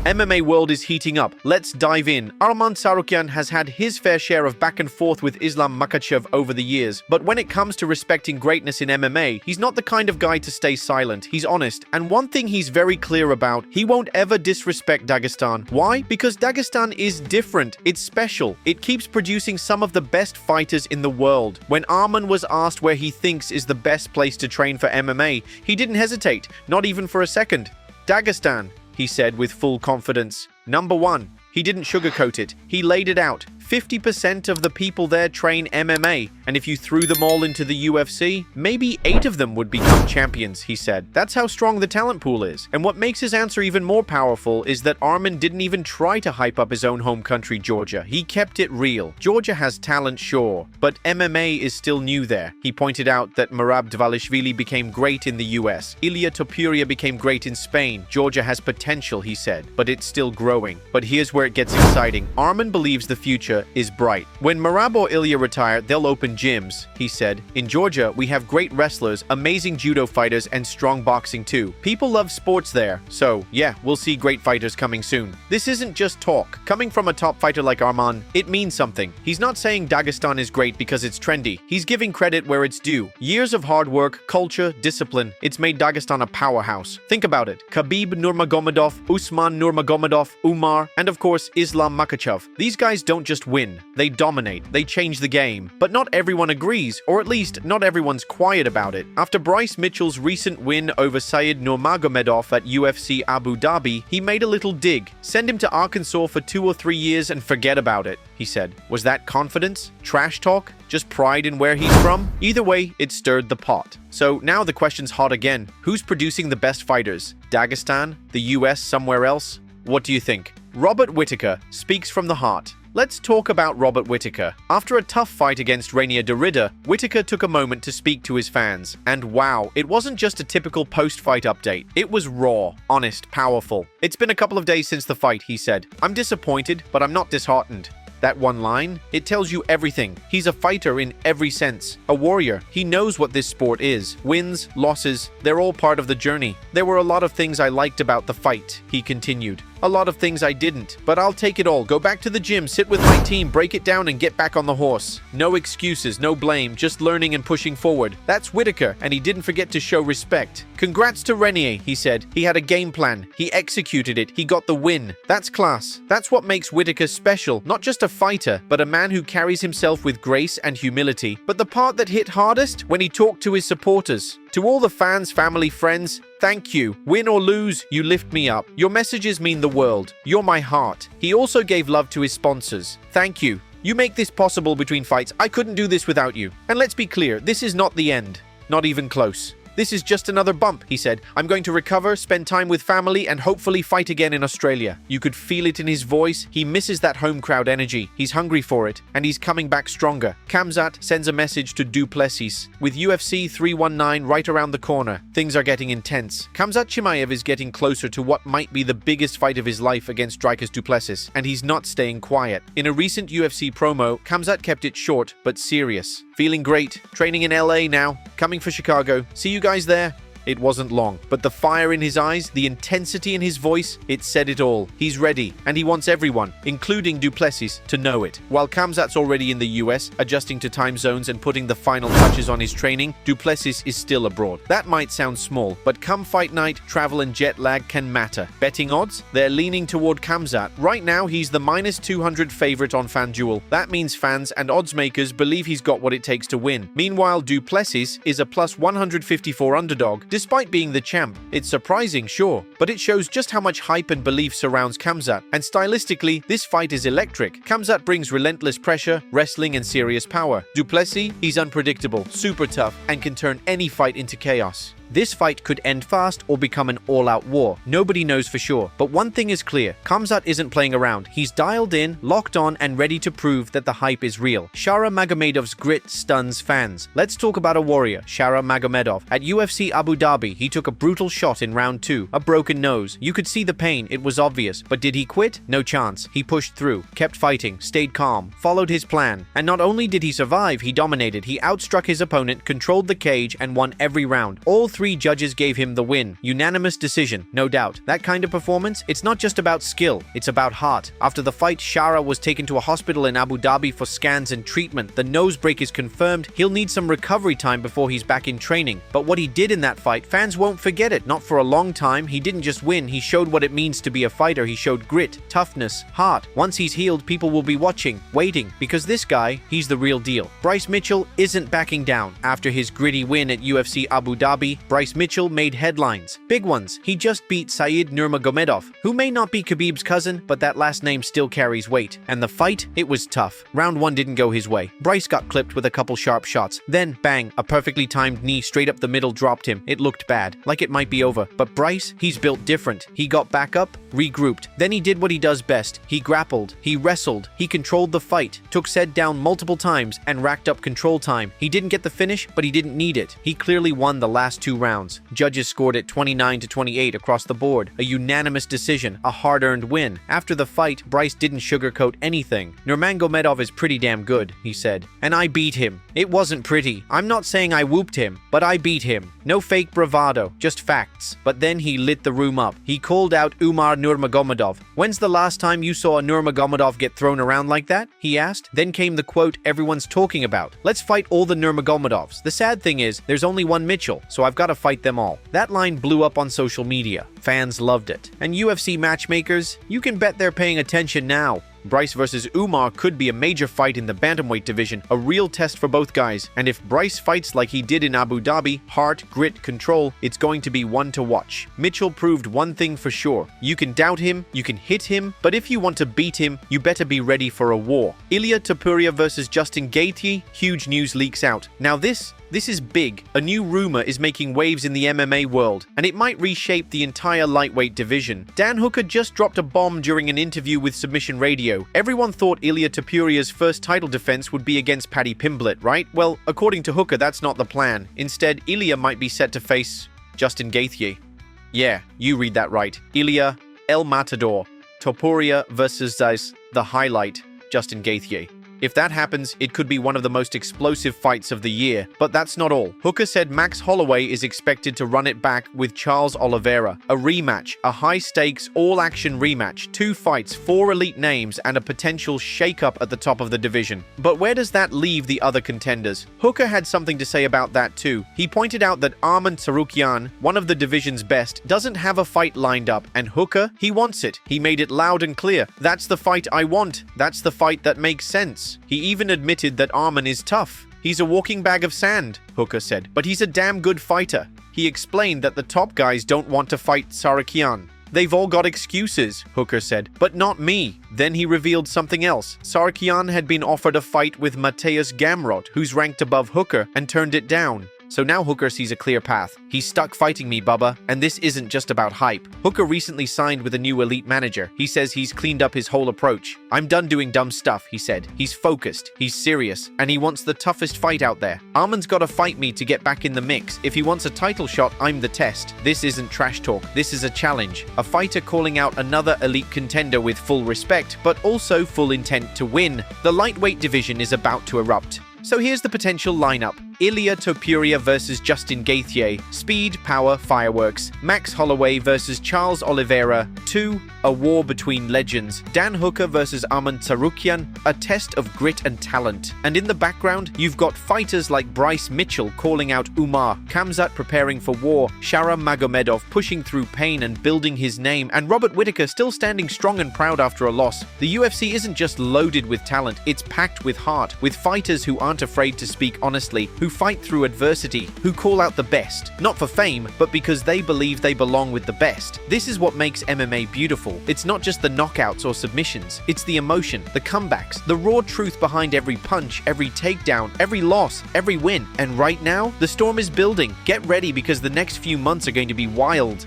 MMA world is heating up. Let's dive in. Arman Tsarukyan has had his fair share of back and forth with Islam Makhachev over the years, but when it comes to respecting greatness in MMA, he's not the kind of guy to stay silent. He's honest, and one thing he's very clear about, he won't ever disrespect Dagestan. Why? Because Dagestan is different. It's special. It keeps producing some of the best fighters in the world. When Arman was asked where he thinks is the best place to train for MMA, he didn't hesitate, not even for a second. Dagestan, he said with full confidence. Number one. He didn't sugarcoat it. He laid it out. 50% of the people there train MMA, and if you threw them all into the UFC, maybe 8 of them would become champions, he said. That's how strong the talent pool is. And what makes his answer even more powerful is that Arman didn't even try to hype up his own home country, Georgia. He kept it real. Georgia has talent, sure, but MMA is still new there. He pointed out that Merab Dvalishvili became great in the US. Ilia Topuria became great in Spain. Georgia has potential, he said, but it's still growing. But here's where it gets exciting. Arman believes the future is bright. When Merab or Ilia retire, they'll open gyms, he said. In Georgia, we have great wrestlers, amazing judo fighters, and strong boxing too. People love sports there, so yeah, we'll see great fighters coming soon. This isn't just talk. Coming from a top fighter like Arman, it means something. He's not saying Dagestan is great because it's trendy. He's giving credit where it's due. Years of hard work, culture, discipline, it's made Dagestan a powerhouse. Think about it. Khabib Nurmagomedov, Usman Nurmagomedov, Umar, and of course, Islam Makhachev. These guys don't just win. They dominate. They change the game. But not everyone agrees, or at least not everyone's quiet about it. After Bryce Mitchell's recent win over Said Nurmagomedov at UFC Abu Dhabi, he made a little dig. Send him to Arkansas for 2 or 3 years and forget about it, he said. Was that confidence? Trash talk? Just pride in where he's from? Either way, it stirred the pot. So now the question's hot again. Who's producing the best fighters? Dagestan? The US? Somewhere else? What do you think? Robert Whittaker speaks from the heart. Let's talk about Robert Whittaker. After a tough fight against Rainier Derrida, Whittaker took a moment to speak to his fans. And wow, it wasn't just a typical post-fight update. It was raw, honest, powerful. It's been a couple of days since the fight, he said. I'm disappointed, but I'm not disheartened. That one line, it tells you everything. He's a fighter in every sense. A warrior. He knows what this sport is. Wins, losses, they're all part of the journey. There were a lot of things I liked about the fight, he continued. A lot of things I didn't, but I'll take it all. Go back to the gym, sit with my team, break it down, and get back on the horse. No excuses, no blame, just learning and pushing forward. That's Whittaker, and he didn't forget to show respect. Congrats to Renier, he said. He had a game plan. He executed it. He got the win. That's class. That's what makes Whittaker special. Not just a fighter, but a man who carries himself with grace and humility. But the part that hit hardest? When he talked to his supporters. To all the fans, family, friends, thank you. Win or lose, you lift me up. Your messages mean the world. You're my heart. He also gave love to his sponsors. Thank you. You make this possible between fights. I couldn't do this without you. And let's be clear, this is not the end. Not even close. This is just another bump, he said. I'm going to recover, spend time with family, and hopefully fight again in Australia. You could feel it in his voice. He misses that home crowd energy. He's hungry for it, and he's coming back stronger. Khamzat sends a message to Du Plessis. With UFC 319 right around the corner, things are getting intense. Khamzat Chimaev is getting closer to what might be the biggest fight of his life against Dricus Du Plessis, and he's not staying quiet. In a recent UFC promo, Khamzat kept it short, but serious. Feeling great. Training in LA now. Coming for Chicago. See you guys there. It wasn't long, but the fire in his eyes, the intensity in his voice, it said it all. He's ready, and he wants everyone, including Du Plessis, to know it. While Khamzat's already in the US, adjusting to time zones and putting the final touches on his training, Du Plessis is still abroad. That might sound small, but come fight night, travel and jet lag can matter. Betting odds? They're leaning toward Khamzat. Right now, he's the -200 favorite on FanDuel. That means fans and odds makers believe he's got what it takes to win. Meanwhile, Du Plessis is a +154 underdog, despite being the champ. It's surprising, sure, but it shows just how much hype and belief surrounds Khamzat. And stylistically, this fight is electric. Khamzat brings relentless pressure, wrestling, and serious power. Du Plessis, he's unpredictable, super tough, and can turn any fight into chaos. This fight could end fast or become an all-out war. Nobody knows for sure. But one thing is clear. Khamzat isn't playing around. He's dialed in, locked on, and ready to prove that the hype is real. Shara Magomedov's grit stuns fans. Let's talk about a warrior, Shara Magomedov. At UFC Abu Dhabi, he took a brutal shot in round 2. A broken nose. You could see the pain. It was obvious. But did he quit? No chance. He pushed through, kept fighting, stayed calm, followed his plan. And not only did he survive, he dominated. He outstruck his opponent, controlled the cage, and won every round. All 3 three judges gave him the win. Unanimous decision, no doubt. That kind of performance, it's not just about skill, it's about heart. After the fight, Shara was taken to a hospital in Abu Dhabi for scans and treatment. The nose break is confirmed. He'll need some recovery time before he's back in training. But what he did in that fight, fans won't forget it. Not for a long time. He didn't just win, he showed what it means to be a fighter. He showed grit, toughness, heart. Once he's healed, people will be watching, waiting, because this guy, he's the real deal. Bryce Mitchell isn't backing down. After his gritty win at UFC Abu Dhabi, Bryce Mitchell made headlines. Big ones. He just beat Said Nurmagomedov, who may not be Khabib's cousin, but that last name still carries weight. And the fight, it was tough. Round 1 didn't go his way. Bryce got clipped with a couple sharp shots. Then, bang, a perfectly timed knee straight up the middle dropped him. It looked bad, like it might be over. But Bryce, he's built different. He got back up, regrouped. Then he did what he does best. He grappled, he wrestled, he controlled the fight, took Said down multiple times, and racked up control time. He didn't get the finish, but he didn't need it. He clearly won the last 2 rounds. Judges scored it 29-28 across the board. A unanimous decision, a hard-earned win. After the fight, Bryce didn't sugarcoat anything. Nurmagomedov is pretty damn good, he said. And I beat him. It wasn't pretty. I'm not saying I whooped him, but I beat him. No fake bravado, just facts. But then he lit the room up. He called out Umar Nurmagomedov. When's the last time you saw a Nurmagomedov get thrown around like that? He asked. Then came the quote everyone's talking about. Let's fight all the Nurmagomedovs. The sad thing is, there's only one Mitchell, so I've got to fight them all. That line blew up on social media. Fans loved it. And UFC matchmakers, you can bet they're paying attention now. Bryce versus Umar could be a major fight in the bantamweight division, a real test for both guys. And if Bryce fights like he did in Abu Dhabi, heart, grit, control, it's going to be one to watch. Mitchell proved one thing for sure. You can doubt him, you can hit him, but if you want to beat him, you better be ready for a war. Ilia Topuria versus Justin Gaethje, huge news leaks out. Now this is big. A new rumor is making waves in the MMA world, and it might reshape the entire lightweight division. Dan Hooker just dropped a bomb during an interview with Submission Radio. Everyone thought Ilia Topuria's first title defense would be against Paddy Pimblett, right? Well, according to Hooker, that's not the plan. Instead, Ilia might be set to face Justin Gaethje. Yeah, you read that right. Ilia El Matador. Topuria versus the highlight, Justin Gaethje. If that happens, it could be one of the most explosive fights of the year. But that's not all. Hooker said Max Holloway is expected to run it back with Charles Oliveira. A rematch, a high-stakes, all-action rematch, 2 fights, 4 elite names, and a potential shake-up at the top of the division. But where does that leave the other contenders? Hooker had something to say about that too. He pointed out that Arman Tsarukyan, one of the division's best, doesn't have a fight lined up, and Hooker, he wants it. He made it loud and clear. That's the fight I want. That's the fight that makes sense. He even admitted that Arman is tough. He's a walking bag of sand, Hooker said, but he's a damn good fighter. He explained that the top guys don't want to fight Tsarukyan. They've all got excuses, Hooker said, but not me. Then he revealed something else. Tsarukyan had been offered a fight with Mateusz Gamrot, who's ranked above Hooker, and turned it down. So now Hooker sees a clear path. He's stuck fighting me, Bubba, and this isn't just about hype. Hooker recently signed with a new elite manager. He says he's cleaned up his whole approach. I'm done doing dumb stuff, he said. He's focused, he's serious, and he wants the toughest fight out there. Arman's gotta fight me to get back in the mix. If he wants a title shot, I'm the test. This isn't trash talk. This is a challenge. A fighter calling out another elite contender with full respect, but also full intent to win. The lightweight division is about to erupt. So here's the potential lineup. Ilia Topuria versus Justin Gaethje. Speed, power, fireworks. Max Holloway versus Charles Oliveira. 2. A war between legends. Dan Hooker versus Arman Tsarukyan. A test of grit and talent. And in the background, you've got fighters like Bryce Mitchell calling out Umar. Khamzat preparing for war. Shara Magomedov pushing through pain and building his name. And Robert Whittaker still standing strong and proud after a loss. The UFC isn't just loaded with talent. It's packed with heart. With fighters who aren't afraid to speak honestly, who fight through adversity, who call out the best, not for fame, but because they believe they belong with the best. This is what makes MMA beautiful. It's not just the knockouts or submissions, it's the emotion, the comebacks, the raw truth behind every punch, every takedown, every loss, every win. And right now, the storm is building. Get ready because the next few months are going to be wild.